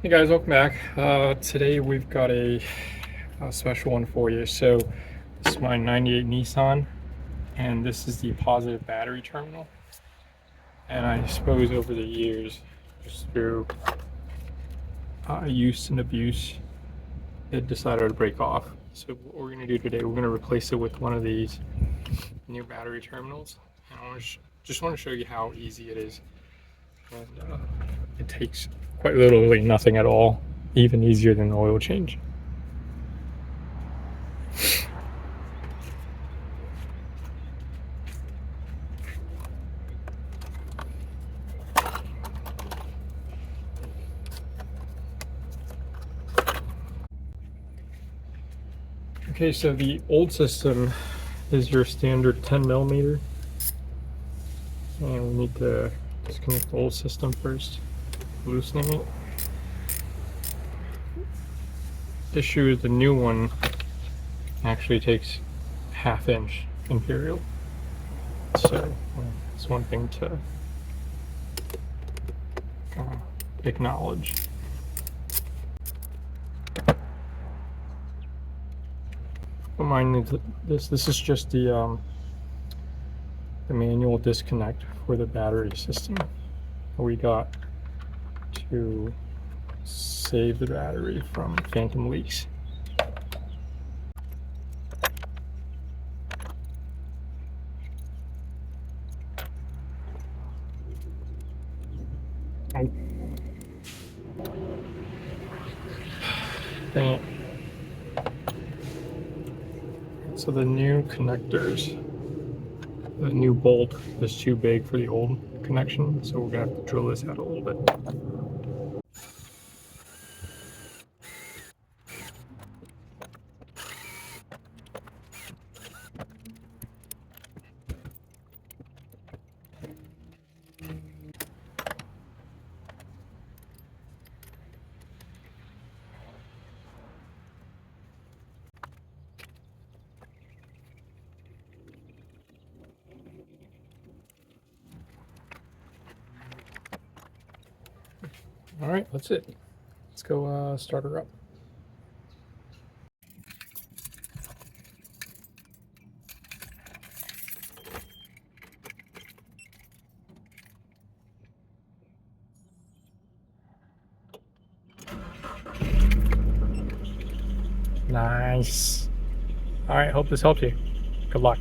Hey guys, welcome back. Today we've got a special one for you. So this is my 98 Nissan, and this is the positive battery terminal. And I suppose over the years, just through use and abuse, it decided to break off. So what we're going to do today, we're going to replace it with one of these new battery terminals. And I just want to show you how easy it is. And it takes quite literally nothing at all, even easier than the oil change. Okay, so the old system is your standard 10 millimeter, and we need to disconnect the old system first, loosening it. Issue is the new one actually takes 1/2 inch imperial, so it's one thing to acknowledge. Don't mind this. This is just the manual disconnect for the battery system. We got to save the battery from phantom leaks. Oh. Dang it. So the new connectors, the new bolt is too big for the old connection, so we're gonna have to drill this out a little bit. All right, that's it. Let's go start her up. Nice. All right, hope this helps you. Good luck.